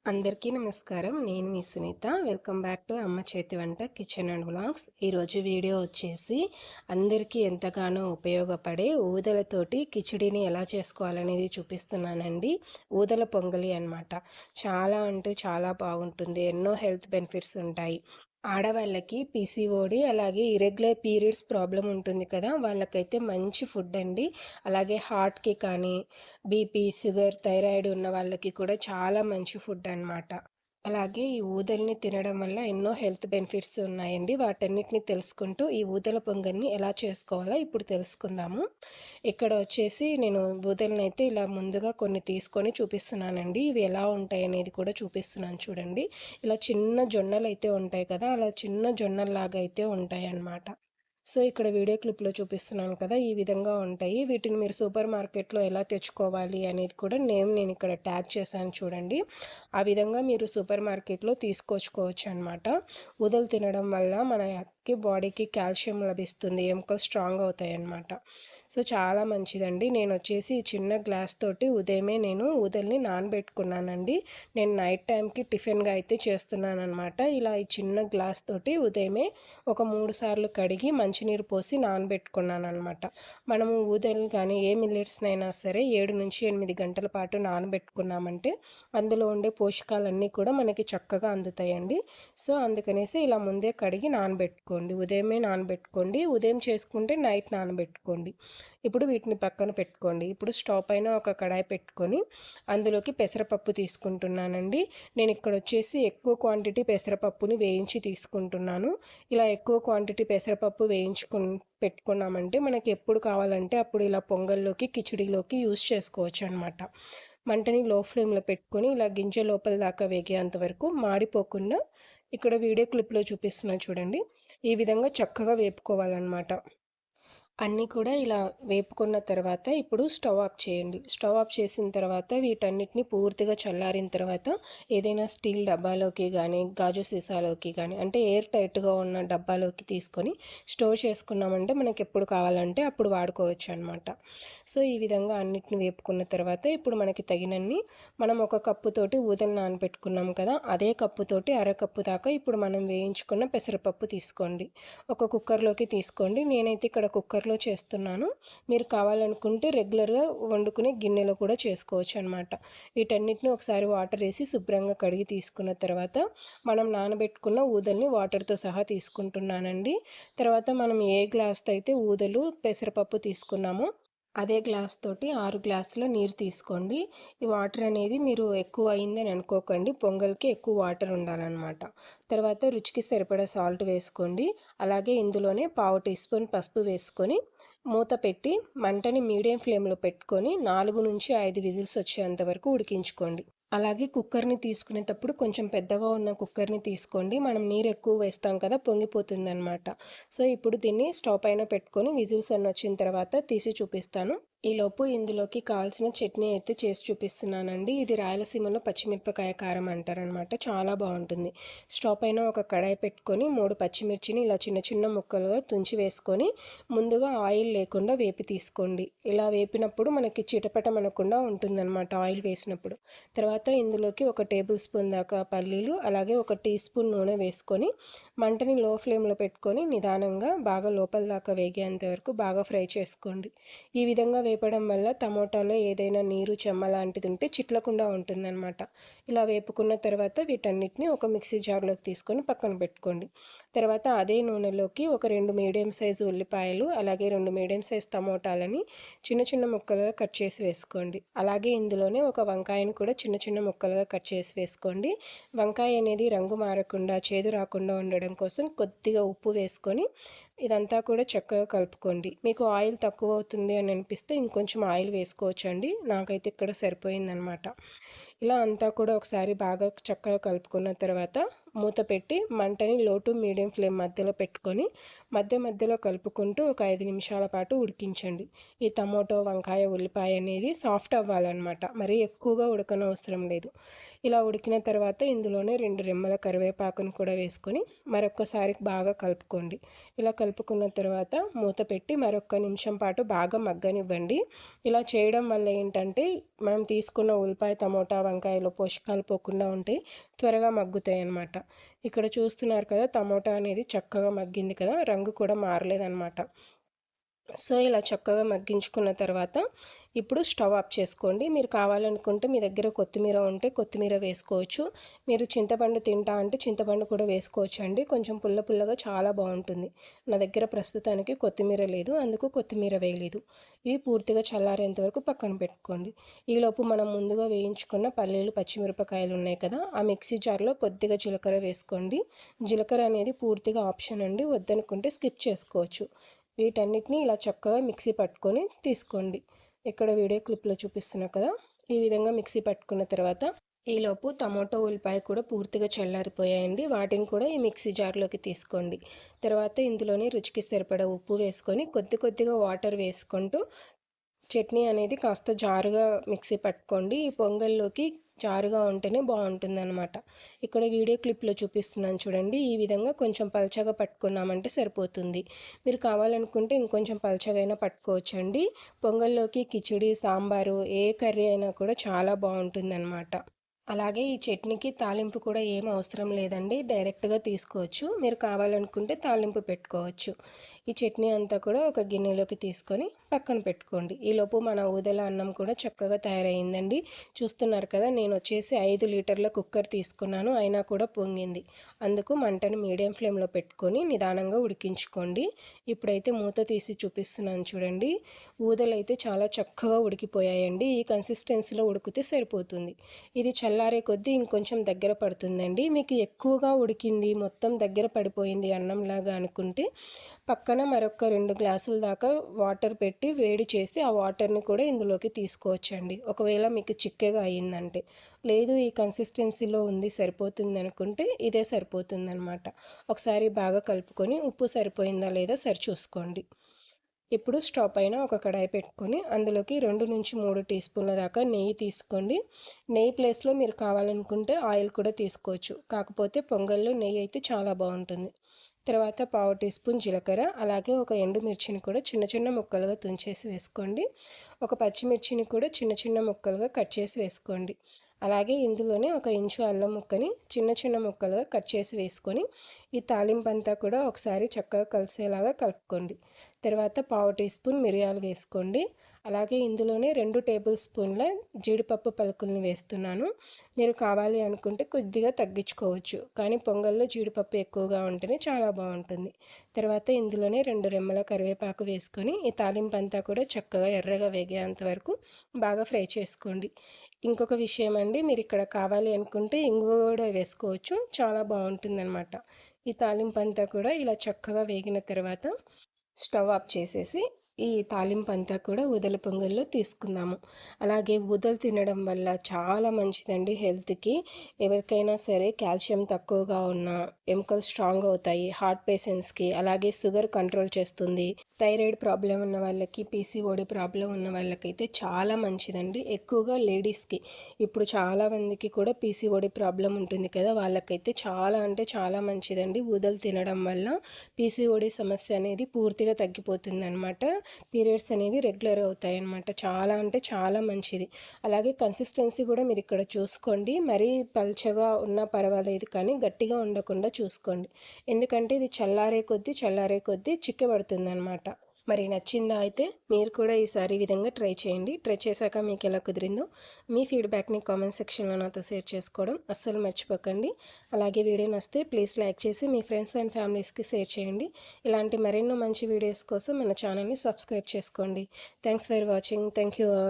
అందరికీ నమస్కారం. నేను మీ సునీత. వెల్కమ్ బ్యాక్ టు అమ్మ చేతి వంట కిచెన్ అండ్ వ్లాగ్స్. ఈరోజు వీడియో వచ్చేసి అందరికీ ఎంతగానో ఉపయోగపడే ఊదలతోటి కిచిడిని ఎలా చేసుకోవాలనేది చూపిస్తున్నానండి. ఊదల పొంగలి అన్నమాట. చాలా అంటే చాలా బాగుంటుంది. ఎన్నో హెల్త్ బెనిఫిట్స్ ఉంటాయి. ఆడవాళ్ళకి పీసీఓడి అలాగే ఇర్రెగ్యులర్ పీరియడ్స్ ప్రాబ్లం ఉంటుంది కదా! వాళ్ళకైతే మంచి ఫుడ్ అండి. అలాగే హార్ట్‌కి కానీ, బీపీ, షుగర్, థైరాయిడ్ ఉన్న వాళ్ళకి కూడా చాలా మంచి ఫుడ్ అనమాట. అలాగే ఈ ఊదల్ని తినడం వల్ల ఎన్నో హెల్త్ బెనిఫిట్స్ ఉన్నాయండి. వాటన్నిటిని తెలుసుకుంటూ ఈ ఊదల పొంగల్ని ఎలా చేసుకోవాలో ఇప్పుడు తెలుసుకుందాము. ఇక్కడ వచ్చేసి నేను ఊదలనైతే ఇలా ముందుగా కొన్ని తీసుకొని చూపిస్తున్నానండి. ఇవి ఎలా ఉంటాయనేది కూడా చూపిస్తున్నాను చూడండి. ఇలా చిన్న జొన్నలైతే ఉంటాయి కదా! అలా చిన్న జొన్నల్లాగా అయితే ఉంటాయన్నమాట. సో, ఇక్కడ వీడియో క్లిప్‌లో చూపిస్తున్నాను కదా! ఈ విధంగా ఉంటాయి. వీటిని మీరు సూపర్ మార్కెట్‌లో ఎలా తెచ్చుకోవాలి అనేది కూడా నేనిక్కడ ట్యాగ్ చేశాను చూడండి. ఆ విధంగా మీరు సూపర్ మార్కెట్‌లో తీసుకొచ్చుకోవచ్చనమాట. ఊదలు తినడం వల్ల మనకి బాడీకి కాల్షియం లభిస్తుంది. ఎముకలు స్ట్రాంగ్ అవుతాయన్నమాట. సో, చాలా మంచిదండి. నేనొచ్చేసి చిన్న గ్లాస్ తోటి ఉదయమే నేను ఊదల్ని నానబెట్టుకున్నానండి. నేను నైట్ టైంకి టిఫిన్‌గా అయితే చేస్తున్నాననమాట. ఇలా ఈ చిన్న గ్లాస్ తోటి ఉదయమే ఒక 3 సార్లు కడిగి మంచినీరు పోసి నానబెట్టుకున్నాననమాట. మనము ఊదల్ని కానీ ఏ మిల్లెట్స్‌నైనా సరే 7-8 గంటల పాటు నానబెట్టుకున్నామంటే అందులో ఉండే పోషకాలన్నీ కూడా మనకి చక్కగా అందుతాయండి. సో, అందుకనేసి ఇలా ముందే కడిగి నానబెట్టుకోండి. ఉదయమే నానబెట్టుకోండి. ఉదయం చేసుకుంటే నైట్ నానబెట్టుకోండి. ఇప్పుడు వీటిని పక్కన పెట్టుకోండి. ఇప్పుడు స్టవ్ పైన ఒక కడాయి పెట్టుకొని అందులోకి పెసరపప్పు తీసుకుంటున్నానండి. నేను ఇక్కడ వచ్చేసి ఎక్కువ క్వాంటిటీ పెసరపప్పుని వేయించి తీసుకుంటున్నాను. ఇలా ఎక్కువ క్వాంటిటీ పెసరపప్పు పెట్టుకున్నామంటే మనకి ఎప్పుడు కావాలంటే అప్పుడు ఇలా పొంగల్లోకి, కిచిడీలోకి యూజ్ చేసుకోవచ్చనమాట. మంటని లో ఫ్లేమ్‌లో పెట్టుకొని ఇలా గింజ లోపల దాకా వేగేంత వరకు మాడిపోకుండా ఇక్కడ వీడియో క్లిప్‌లో చూపిస్తున్నా చూడండి. ఈ విధంగా చక్కగా వేపుకోవాలనమాట. అన్నీ కూడా ఇలా వేపుకున్న తర్వాత ఇప్పుడు స్టవ్ ఆఫ్ చేయండి. స్టవ్ ఆఫ్ చేసిన తర్వాత వీటన్నిటిని పూర్తిగా చల్లారిన తర్వాత ఏదైనా స్టీల్ డబ్బాలోకి గానీ, గాజు సీసాలోకి గానీ అంటే ఎయిర్ టైట్‌గా ఉన్న డబ్బాలోకి తీసుకొని స్టోర్ చేసుకున్నామంటే మనకెప్పుడు కావాలంటే అప్పుడు వాడుకోవచ్చనమాట. సో, ఈ విధంగా అన్నిటిని వేపుకున్న తర్వాత ఇప్పుడు మనకి తగినన్ని మనం ఒక కప్పుతోటి ఊదలు నానబెట్టుకున్నాం కదా! అదే కప్పుతోటి అరకప్పు దాకా ఇప్పుడు మనం వేయించుకున్న పెసరపప్పు తీసుకోండి. ఒక కుక్కర్‌లోకి తీసుకోండి. నేనైతే ఇక్కడ కుక్కర్‌లో చేస్తున్నాను. మీరు కావాలనుకుంటే రెగ్యులర్‌గా వండుకునే గిన్నెలో కూడా చేసుకోవచ్చనమాట. వీటన్నిటిని ఒకసారి వాటరేసి శుభ్రంగా కడిగి తీసుకున్న తర్వాత మనం నానబెట్టుకున్న ఊదల్ని వాటర్‌తో సహా తీసుకుంటున్నానండి. తర్వాత మనం ఏ గ్లాస్‌తో అయితే ఊదలు, పెసరపప్పు తీసుకున్నామో అదే గ్లాస్ తోటి 6 గ్లాసుల నీరు తీసుకోండి. ఈ వాటర్ అనేది మీరు ఎక్కువ అయిందని అనుకోకండి. పొంగల్‌కి ఎక్కువ వాటర్ ఉండాలనమాట. తర్వాత రుచికి సరిపడా సాల్ట్ వేసుకోండి. అలాగే ఇందులోనే పావు టీ స్పూన్ పసుపు వేసుకొని మూత పెట్టి మంటని మీడియం ఫ్లేమ్‌లో పెట్టుకొని 4-5 విజిల్స్ వచ్చేంత వరకు ఉడికించుకోండి. అలాగే కుక్కర్‌ని తీసుకునేటప్పుడు కొంచెం పెద్దగా ఉన్న కుక్కర్‌ని తీసుకోండి. మనం నీరు ఎక్కువ వేస్తాం కదా! పొంగిపోతుందనమాట. సో, ఇప్పుడు దీన్ని స్టవ్ పైన పెట్టుకొని విజిల్స్ అన్నీ వచ్చిన తర్వాత తీసి చూపిస్తాను. ఈలోపు ఇందులోకి కావాల్సిన చట్నీ అయితే చేసి చూపిస్తున్నానండి. ఇది రాయలసీమలో పచ్చిమిరపకాయ కారం అంటారనమాట. చాలా బావుంటుంది. స్టవ్ పైన ఒక కడాయి పెట్టుకొని 3 పచ్చిమిర్చిని ఇలా చిన్న చిన్న ముక్కలుగా తుంచి వేసుకొని ముందుగా ఆయిల్ లేకుండా వేపి తీసుకోండి. ఇలా వేపినప్పుడు మనకి చిటపటమనకుండా ఉంటుందనమాట ఆయిల్ వేసినప్పుడు. తర్వాత ఇందులోకి ఒక టేబుల్ స్పూన్ దాకా పల్లీలు, అలాగే ఒక టీ స్పూన్ నూనె వేసుకొని మంటని లో ఫ్లేమ్‌లో పెట్టుకొని నిదానంగా బాగా లోపల దాకా వేగేంత వరకు బాగా ఫ్రై చేసుకోండి. ఈ విధంగా వేపడం వల్ల టమోటాలో ఏదైనా నీరు, చెమ్మ లాంటిది ఉంటే చిట్లకుండా ఉంటుందనమాట. ఇలా వేపుకున్న తర్వాత వీటన్నిటిని ఒక మిక్సీ జార్‌లోకి తీసుకొని పక్కన పెట్టుకోండి. తర్వాత అదే నూనెలోకి ఒక 2 మీడియం సైజు ఉల్లిపాయలు, అలాగే 2 మీడియం సైజ్ టమోటాలని చిన్న చిన్న ముక్కలుగా కట్ చేసి వేసుకోండి. అలాగే ఇందులోనే ఒక వంకాయని కూడా చిన్న చిన్న ముక్కలుగా కట్ చేసి వేసుకోండి. వంకాయ అనేది రంగు మారకుండా, చేదు రాకుండా ఉండడం కోసం కొద్దిగా ఉప్పు వేసుకొని ఇదంతా కూడా చక్కగా కలుపుకోండి. మీకు ఆయిల్ తక్కువ అవుతుంది అని అనిపిస్తే ఇంకొంచెం ఆయిల్ వేసుకోవచ్చండి. నాకైతే ఇక్కడ సరిపోయిందనమాట. ఇలా అంతా కూడా ఒకసారి బాగా చక్కగా కలుపుకున్న తర్వాత మూత పెట్టి మంటని లో టు మీడియం ఫ్లేమ్ మధ్యలో పెట్టుకొని మధ్యలో కలుపుకుంటూ ఒక 5 నిమిషాల పాటు ఉడికించండి. ఈ టమోటో, వంకాయ, ఉల్లిపాయ అనేది సాఫ్ట్ అవ్వాలన్నమాట. మరీ ఎక్కువగా ఉడకనవసరం లేదు. ఇలా ఉడికిన తర్వాత ఇందులోనే 2 రెమ్మల కరివేపాకును కూడా వేసుకొని మరొక్కసారి బాగా కలుపుకోండి. ఇలా కలుపుకున్న తర్వాత మూత పెట్టి మరొక నిమిషం పాటు బాగా మగ్గనివ్వండి. ఇలా చేయడం వల్ల ఏంటంటే మనం తీసుకున్న ఉల్లిపాయ, టమోటా, వంకాయలో పోషకాలు పోకుండా ఉంటే త్వరగా మగ్గుతాయి అన్నమాట. ఇక్కడ చూస్తున్నారు కదా, టమోటా అనేది చక్కగా మగ్గింది కదా, రంగు కూడా మారలేదన్నమాట. సో ఇలా చక్కగా మగ్గించుకున్న తర్వాత ఇప్పుడు స్టవ్ ఆఫ్ చేసుకోండి. మీరు కావాలనుకుంటే మీ దగ్గర కొత్తిమీర ఉంటే కొత్తిమీర వేసుకోవచ్చు. మీరు చింతపండు తింటా అంటే చింతపండు కూడా వేసుకోవచ్చు అండి. కొంచెం పుల్ల పుల్లగా చాలా బాగుంటుంది. నా దగ్గర ప్రస్తుతానికి కొత్తిమీర లేదు, అందుకు కొత్తిమీర వేయలేదు. ఇవి పూర్తిగా చల్లారేంత వరకు పక్కన పెట్టుకోండి. ఈలోపు మనం ముందుగా వేయించుకున్న పల్లీలు, పచ్చిమిరపకాయలు ఉన్నాయి కదా, ఆ మిక్సీ జార్లో కొద్దిగా జీలకర్ర వేసుకోండి. జీలకర్ర అనేది పూర్తిగా ఆప్షన్ అండి, వద్దనుకుంటే స్కిప్ చేసుకోవచ్చు. వీటన్నిటిని ఇలా చక్కగా మిక్సీ పట్టుకొని తీసుకోండి. ఇక్కడ వీడియో క్లిప్లో చూపిస్తున్నా కదా, ఈ విధంగా మిక్సీ పట్టుకున్న తర్వాత ఈలోపు టమోటో, ఉల్లిపాయ కూడా పూర్తిగా చల్లారిపోయాయండి. వాటిని కూడా ఈ మిక్సీ జార్లోకి తీసుకోండి. తర్వాత ఇందులోని రుచికి సరిపడా ఉప్పు వేసుకొని కొద్ది కొద్దిగా వాటర్ వేసుకుంటూ చట్నీ అనేది కాస్త జారుగా మిక్సీ పట్టుకోండి. ఈ పొంగల్లోకి జారుగా ఉంటేనే బాగుంటుందన్నమాట. ఇక్కడ వీడియో క్లిప్లో చూపిస్తున్నాను చూడండి, ఈ విధంగా కొంచెం పల్చగా పట్టుకున్నామంటే సరిపోతుంది. మీరు కావాలనుకుంటే ఇంకొంచెం పల్చగా అయినా పట్టుకోవచ్చండి. పొంగల్లోకి కిచిడి, సాంబారు ఏ కర్రీ అయినా కూడా చాలా బాగుంటుందన్నమాట. అలాగే ఈ చట్నీకి తాలింపు కూడా ఏం అవసరం లేదండి, డైరెక్ట్గా తీసుకోవచ్చు. మీరు కావాలనుకుంటే తాలింపు పెట్టుకోవచ్చు. ఈ చట్నీ అంతా కూడా ఒక గిన్నెలోకి తీసుకొని పక్కన పెట్టుకోండి. ఈలోపు మన ఊదల అన్నం కూడా చక్కగా తయారైందండి. చూస్తున్నారు కదా, నేను వచ్చేసి 5 లీటర్ల కుక్కర్ తీసుకున్నాను, అయినా కూడా పొంగింది. అందుకు మంటను మీడియం ఫ్లేమ్లో పెట్టుకొని నిదానంగా ఉడికించుకోండి. ఇప్పుడైతే మూత తీసి చూపిస్తున్నాను చూడండి, ఊదలు అయితే చాలా చక్కగా ఉడికిపోయాయండి. ఈ కన్సిస్టెన్సీలో ఉడికితే సరిపోతుంది. ఇది చల్లారే కొద్దీ ఇంకొంచెం దగ్గర పడుతుందండి. మీకు ఎక్కువగా ఉడికింది, మొత్తం దగ్గర పడిపోయింది అన్నంలాగా అనుకుంటే పక్కన మరొక 2 గ్లాసుల దాకా వాటర్ పెట్టి వేడి చేసి ఆ వాటర్ని కూడా ఇందులోకి తీసుకోవచ్చండి, ఒకవేళ మీకు చిక్కగా అయ్యిందంటే. లేదు ఈ కన్సిస్టెన్సీలో ఉంది సరిపోతుంది అనుకుంటే ఇదే సరిపోతుందన్నమాట. ఒకసారి బాగా కలుపుకొని ఉప్పు సరిపోయిందా లేదా సరి చూసుకోండి. ఇప్పుడు స్టవ్ పైన ఒక కడాయి పెట్టుకొని అందులోకి 2 నుంచి 3 టీ స్పూన్ల దాకా నెయ్యి తీసుకోండి. నెయ్యి ప్లేస్లో మీరు కావాలనుకుంటే ఆయిల్ కూడా తీసుకోవచ్చు, కాకపోతే పొంగల్లో నెయ్యి అయితే చాలా బాగుంటుంది. తర్వాత పావు టీ స్పూన్ జీలకర్ర, అలాగే ఒక ఎండుమిర్చిని కూడా చిన్న చిన్న ముక్కలుగా తుంచేసి వేసుకోండి. ఒక పచ్చిమిర్చిని కూడా చిన్న చిన్న ముక్కలుగా కట్ చేసి వేసుకోండి. అలాగే ఇందులోనే ఒక ఇంచు అల్లం ముక్కని చిన్న చిన్న ముక్కలుగా కట్ చేసి వేసుకొని ఈ తాలింపు అంతా కూడా ఒకసారి చక్కగా కలిసేలాగా కలుపుకోండి. తర్వాత పావు టీ స్పూన్ మిరియాలు వేసుకోండి. అలాగే ఇందులోనే 2 టేబుల్ స్పూన్ల జీడిపప్పు పలుకులను వేస్తున్నాను. మీరు కావాలి అనుకుంటే కొద్దిగా తగ్గించుకోవచ్చు, కానీ పొంగల్లో జీడిపప్పు ఎక్కువగా ఉంటేనే చాలా బాగుంటుంది. తర్వాత ఇందులోనే 2 రెమ్మల కరివేపాకు వేసుకొని ఈ తాలింపు అంతా కూడా చక్కగా ఎర్రగా వేగేంత వరకు బాగా ఫ్రై చేసుకోండి. ఇంకొక విషయం అండి, మీరు ఇక్కడ కావాలి అనుకుంటే ఇంగువ కూడా వేసుకోవచ్చు, చాలా బాగుంటుందన్నమాట. ఈ తాలింపు అంతా కూడా ఇలా చక్కగా వేగిన తర్వాత స్టవ్ ఆఫ్ చేసేసి ఈ తాలింపు అంతా కూడా ఊదల పొంగల్లో తీసుకున్నాము. అలాగే ఊదలు తినడం వల్ల చాలా మంచిదండి హెల్త్కి. ఎవరికైనా సరే కాల్షియం తక్కువగా ఉన్నా ఎముకలు స్ట్రాంగ్ అవుతాయి. హార్ట్ పేషెంట్స్కి, అలాగే షుగర్ కంట్రోల్ చేస్తుంది. థైరాయిడ్ ప్రాబ్లం ఉన్న వాళ్ళకి, పీసీఓడి ప్రాబ్లం ఉన్న వాళ్ళకైతే చాలా మంచిదండి, ఎక్కువగా లేడీస్కి. ఇప్పుడు చాలామందికి కూడా పీసీఓడి ప్రాబ్లం ఉంటుంది కదా, వాళ్ళకైతే చాలా అంటే చాలా మంచిదండి. ఊదలు తినడం వల్ల పీసీఓడి సమస్య అనేది పూర్తిగా తగ్గిపోతుంది అనమాట. పీరియడ్స్ అనేవి రెగ్యులర్ అవుతాయి అన్నమాట. చాలా అంటే చాలా మంచిది. అలాగే కన్సిస్టెన్సీ కూడా మీరు ఇక్కడ చూసుకోండి, మరీ పల్చగా ఉన్నా పర్వాలేదు కానీ గట్టిగా ఉండకుండా చూసుకోండి. ఎందుకంటే ఇది చల్లారే కొద్దీ చిక్కబడుతుంది అనమాట. మరి నచ్చిందా అయితే మీరు కూడా ఈసారి ఈ విధంగా ట్రై చేయండి. ట్రై చేశాక మీకు ఎలా కుదిరిందో మీ ఫీడ్బ్యాక్ని కామెంట్ సెక్షన్లో నాతో షేర్ చేసుకోవడం అస్సలు మర్చిపోకండి. అలాగే వీడియో నచ్చితే ప్లీజ్ లైక్ చేసి మీ ఫ్రెండ్స్ అండ్ ఫ్యామిలీస్కి షేర్ చేయండి. ఇలాంటి మరెన్నో మంచి వీడియోస్ కోసం మన ఛానల్ని సబ్స్క్రైబ్ చేసుకోండి. Thanks for watching. Thank you all.